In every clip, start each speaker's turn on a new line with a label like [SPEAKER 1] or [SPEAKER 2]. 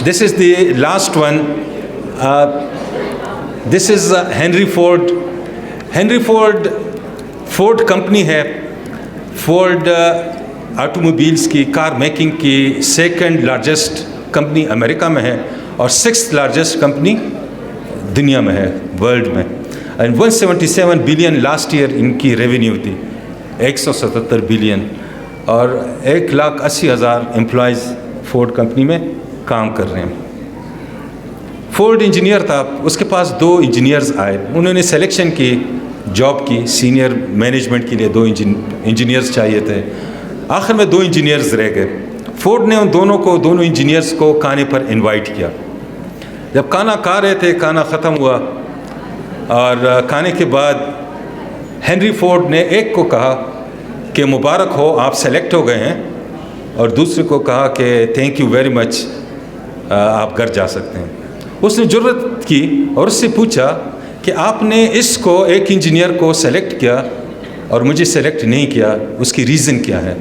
[SPEAKER 1] This is the last one. This is Henry Ford. Henry Ford company है. Ford automobiles की, car making की second largest company America में है और sixth largest company दुनिया में है, वर्ल्ड में. एंड 177 बिलियन लास्ट ईयर इनकी रेवेन्यू थी, 177 बिलियन, और 1,80,000 एम्प्लॉयज़ फोर्ड कंपनी में काम कर रहे हैं. फोर्ड इंजीनियर था, उसके पास 2 इंजीनियर्स आए. उन्होंने सिलेक्शन की जॉब की, सीनियर मैनेजमेंट के लिए 2 इंजीनियर्स चाहिए थे. आखिर में 2 इंजीनियर्स रह गए. फोर्ड ने उन दोनों इंजीनियर्स को खाने पर इनवाइट किया. जब खाना खा रहे थे, खाना ख़त्म हुआ और खाने के बाद हेनरी फोर्ड ने एक को कहा कि मुबारक हो, आप सेलेक्ट हो गए हैं, और दूसरे को कहा कि थैंक यू वेरी मच, आप घर जा सकते हैं. उसने जुर्रत की और उससे पूछा कि आपने इसको, एक इंजीनियर को सेलेक्ट किया और मुझे सेलेक्ट नहीं किया, उसकी रीज़न क्या है?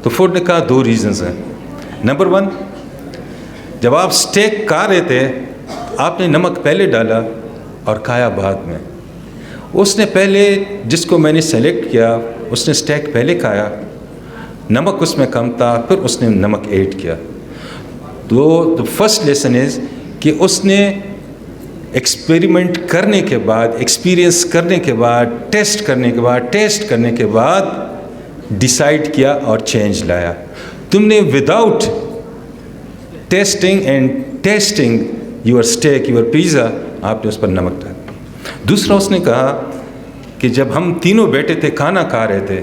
[SPEAKER 1] तो फोर्ड ने कहा 2 रीज़न्स हैं. नंबर 1, जब आप स्टेक खा रहे थे, आपने नमक पहले डाला और खाया बाद में. उसने पहले, जिसको मैंने सेलेक्ट किया, उसने स्टेक पहले खाया, नमक उसमें कम था, फिर उसने नमक ऐड किया. तो द फर्स्ट लेसन इज़ कि उसने एक्सपेरिमेंट करने के बाद, एक्सपीरियंस करने के बाद, टेस्ट करने के बाद डिसाइड किया और चेंज लाया. तुमने without testing your steak, your pizza, आपने उस पर नमक डाला. दूसरा, उसने कहा कि जब हम तीनों बैठे थे, खाना खा रहे थे,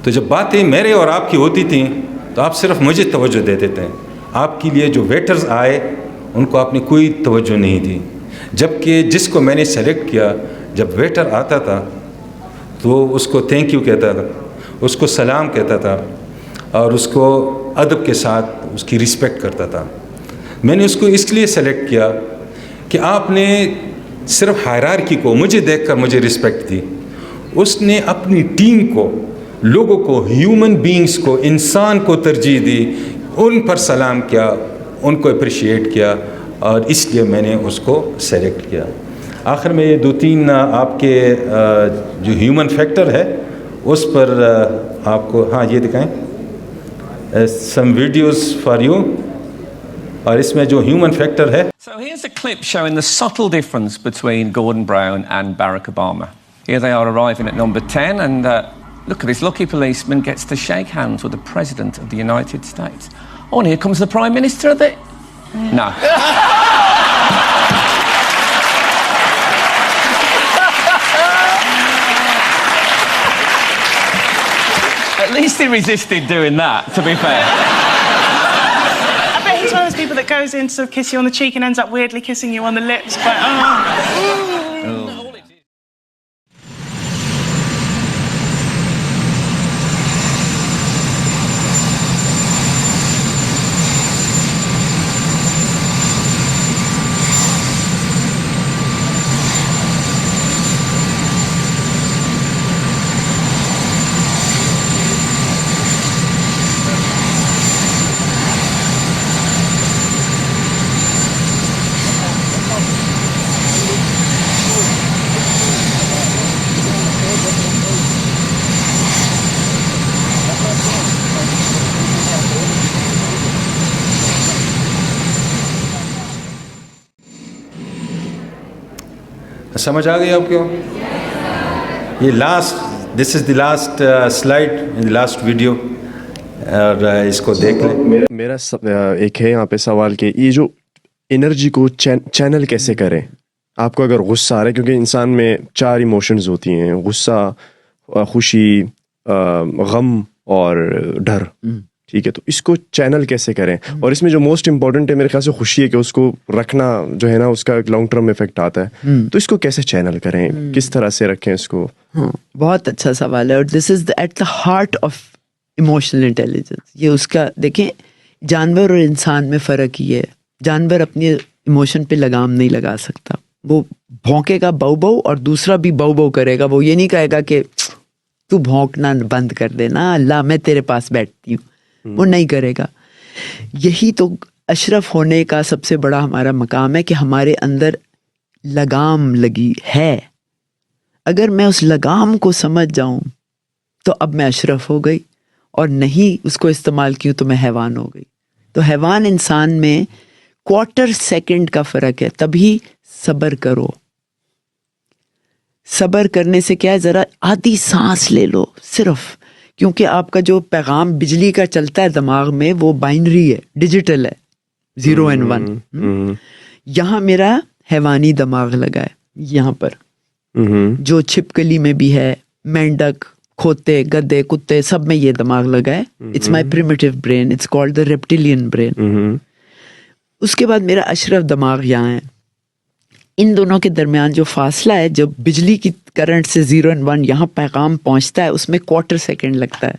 [SPEAKER 1] तो जब बातें मेरे और आपकी होती थी तो आप सिर्फ मुझे तवज्जो देते थे. आपके लिए जो वेटर्स आए उनको आपने कोई तवज्जो नहीं दी. जबकि जिसको मैंने सेलेक्ट किया, जब वेटर आता था तो उसको थैंक यू कहता था, उसको सलाम कहता था और उसको अदब के साथ उसकी रिस्पेक्ट करता था. मैंने उसको इसलिए सेलेक्ट किया कि आपने सिर्फ हायरार्की को, मुझे देखकर मुझे रिस्पेक्ट दी. उसने अपनी टीम को, लोगों को, ह्यूमन बीइंग्स को, इंसान को तरजीह दी, उन पर सलाम किया, उनको अप्रिशिएट किया, और इसलिए मैंने उसको सेलेक्ट किया. आखिर में ये 2-3 आपके जो ह्यूमन फैक्टर है उस पर आपको, हाँ, ये दिखाएं, सम वीडियोस फॉर यू, और इसमें जो ह्यूमन फैक्टर है.
[SPEAKER 2] So here's a clip showing the subtle difference between Gordon Brown and Barack Obama. Here they are arriving at number 10, and look at this lucky policeman gets to shake hands with the President of the United States. Oh, and here comes the Prime Minister of the... No. At least he resisted doing that, to be fair.
[SPEAKER 3] I bet he's one of those people that goes in to sort of kiss you on the cheek and ends up weirdly kissing you on the lips. But, oh.
[SPEAKER 1] समझ आ गई आपको? ये this is the last slide in the last video, और इसको देख लें.
[SPEAKER 4] मेरा एक है यहाँ पे सवाल कि ये जो एनर्जी को चैनल कैसे करें. आपको अगर गुस्सा आ रहा है, क्योंकि इंसान में 4 इमोशंस होती हैं, गुस्सा, खुशी, गम और डर, ठीक है, तो इसको चैनल कैसे करें. और इसमें जो मोस्ट इम्पोर्टेंट है मेरे ख्याल से खुशी है, कि उसको रखना जो है ना, उसका एक लॉन्ग टर्म इफेक्ट आता है. तो इसको कैसे चैनल करें, किस तरह से रखें इसको?
[SPEAKER 5] बहुत अच्छा सवाल है, और this is at the heart of emotional intelligence. ये उसका, देखें, जानवर और इंसान में फ़र्क ये है. जानवर अपने इमोशन पे लगाम नहीं लगा सकता. वो भौंकेगा बऊ बऊ, और दूसरा भी बऊ बऊ करेगा. वो ये नहीं कहेगा कि तू भौंकना बंद कर देना, अल्लाह मैं तेरे पास बैठती हूँ. वो नहीं करेगा. यही तो अशरफ होने का सबसे बड़ा हमारा मकाम है कि हमारे अंदर लगाम लगी है. अगर मैं उस लगाम को समझ जाऊं तो अब मैं अशरफ हो गई, और नहीं उसको इस्तेमाल की तो मैं हैवान हो गई. तो हैवान इंसान में क्वार्टर सेकंड का फ़र्क है. तभी सब्र करो. सब्र करने से क्या है, ज़रा आधी सांस ले लो सिर्फ, क्योंकि आपका जो पैगाम बिजली का चलता है दिमाग में वो बाइनरी है, डिजिटल है, 0 and 1. यहाँ मेरा हैवानी दिमाग लगा है, यहाँ पर जो छिपकली में भी है, मेंढक, खोते, गधे, कुत्ते, सब में ये दिमाग लगा है. It's my primitive brain, it's called the reptilian brain. उसके बाद मेरा अशरफ दिमाग यहाँ है. इन दोनों के दरमियान जो फासला है, जब बिजली की करंट से 0 and 1 यहाँ पैगाम पहुँचता है, उसमें क्वार्टर सेकंड लगता है.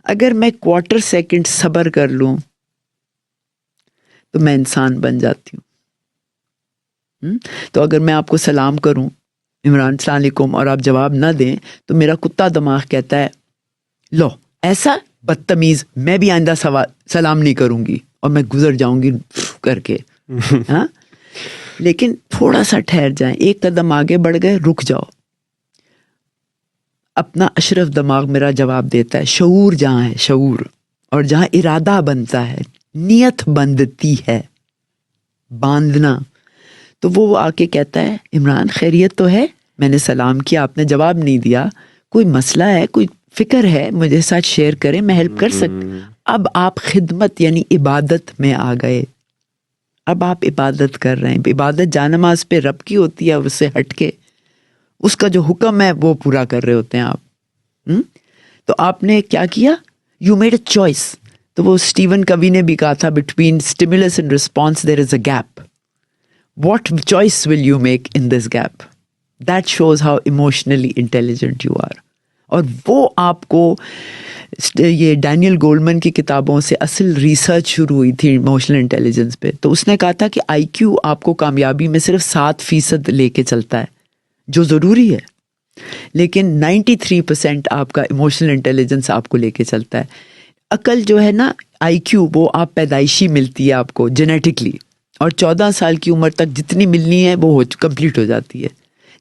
[SPEAKER 5] अगर मैं क्वार्टर सेकंड सब्र कर लूँ तो मैं इंसान बन जाती हूँ. तो अगर मैं आपको सलाम करूं, इमरान अस्सलाम वालेकुम, और आप जवाब ना दें, तो मेरा कुत्ता दिमाग कहता है लो ऐसा बदतमीज, मैं भी आइंदा सलाम नहीं करूंगी, और मैं गुजर जाऊंगी करके. हाँ, लेकिन थोड़ा सा ठहर जाएं, एक कदम आगे बढ़ गए, रुक जाओ. अपना अशरफ दिमाग मेरा जवाब देता है. शऊर जहाँ है, शऊर, और जहाँ इरादा बनता है, नियत बंधती है, बांधना, तो वो आके कहता है इमरान खैरियत तो है, मैंने सलाम किया, आपने जवाब नहीं दिया, कोई मसला है, कोई फिक्र है, मुझे साथ शेयर करें, मैं हेल्प कर सकता. अब आप खिदमत यानी इबादत में आ गए. अब आप इबादत कर रहे हैं. इबादत जानमाज पे रब की होती है, उससे हटके उसका जो हुक्म है वो पूरा कर रहे होते हैं आप. तो आपने क्या किया, यू मेड अ चॉइस. तो वो स्टीवन कवी ने भी कहा था, between stimulus and response there is a gap. What choice will you make in this gap? That shows how emotionally intelligent you are. और वो आपको, ये डैनियल गोल्डमैन की किताबों से असल रिसर्च शुरू हुई थी इमोशनल इंटेलिजेंस पे. तो उसने कहा था कि IQ आपको कामयाबी में सिर्फ 7% लेके चलता है, जो ज़रूरी है, लेकिन 93% आपका इमोशनल इंटेलिजेंस आपको लेके चलता है. अकल जो है ना, IQ, वो आप पैदाइशी मिलती है आपको जेनेटिकली, और 14 साल की उम्र तक जितनी मिलनी है वो कंप्लीट हो जाती है.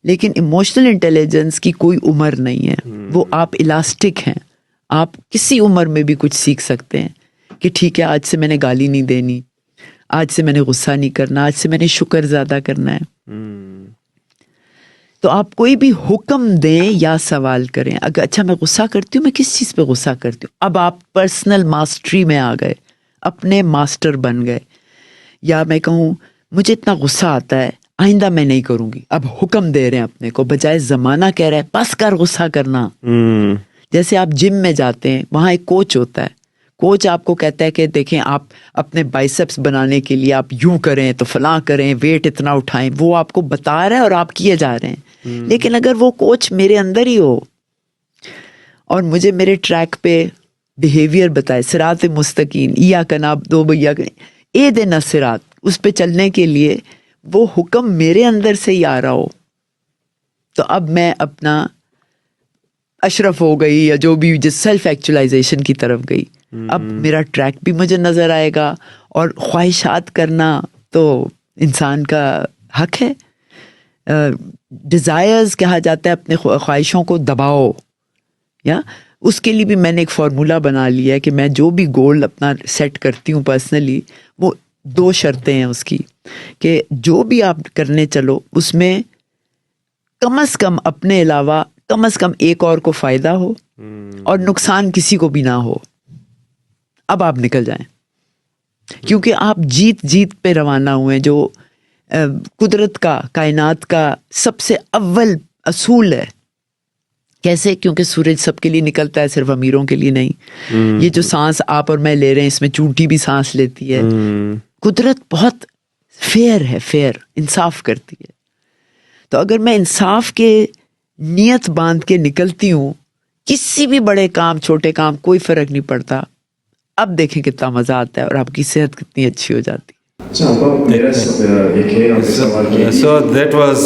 [SPEAKER 5] लेकिन इमोशनल इंटेलिजेंस की कोई उम्र नहीं है, वो आप इलास्टिक हैं. आप किसी उम्र में भी कुछ सीख सकते हैं कि ठीक है, आज से मैंने गाली नहीं देनी, आज से मैंने गुस्सा नहीं करना, आज से मैंने शुक्र ज़्यादा करना है. तो आप कोई भी हुक्म दें या सवाल करें, अगर अच्छा मैं गुस्सा करती हूँ, मैं किस चीज़ पे गुस्सा करती हूँ, अब आप पर्सनल मास्टरी में आ गए, अपने मास्टर बन गए. या मैं कहूँ मुझे इतना गुस्सा आता है, आइंदा मैं नहीं करूँगी, अब हुक्म दे रहे हैं अपने को, बजाय ज़माना कह रहा है बस कर गुस्सा करना. जैसे आप जिम में जाते हैं, वहाँ एक कोच होता है, कोच आपको कहता है कि देखें आप अपने बाइसेप्स बनाने के लिए आप यूं करें तो फलां करें, वेट इतना उठाएं, वो आपको बता रहा है और आप किए जा रहे हैं. लेकिन अगर वो कोच मेरे अंदर ही हो और मुझे मेरे ट्रैक पे बिहेवियर बताए, सिरात मुस्तकीम, इया कनाब दो भैया ए दे नसिरात, उस पे चलने के लिए वो हुक्म मेरे अंदर से ही आ रहा हो, तो अब मैं अपना अशरफ हो गई या जो भी, जिस सेल्फ एक्चुअलाइजेशन की तरफ गई. अब मेरा ट्रैक भी मुझे नज़र आएगा, और ख्वाहिशात करना तो इंसान का हक है. डिज़ायर्स कहा जाता है, अपने ख्वाहिशों को दबाओ. या उसके लिए भी मैंने एक फार्मूला बना लिया है कि मैं जो भी गोल अपना सेट करती हूँ पर्सनली, वो 2 शर्तें हैं उसकी, कि जो भी आप करने चलो उसमें कम से कम अपने अलावा कम से कम एक और को फ़ायदा हो और नुकसान किसी को भी ना हो. अब आप निकल जाएं, क्योंकि आप जीत जीत पे रवाना हुए, जो कुदरत का, कायनात का सबसे अव्वल असूल है. कैसे? क्योंकि सूरज सबके लिए निकलता है, सिर्फ अमीरों के लिए नहीं. ये जो सांस आप और मैं ले रहे हैं, इसमें चूंटी भी सांस लेती है. कुदरत बहुत फेयर है, फेयर, इंसाफ करती है. तो अगर मैं इंसाफ के नियत बांध के निकलती हूँ, किसी भी बड़े काम छोटे काम कोई फर्क नहीं पड़ता. अब देखें कितना मजा आता है और आपकी सेहत कितनी अच्छी हो जाती है.
[SPEAKER 1] So that was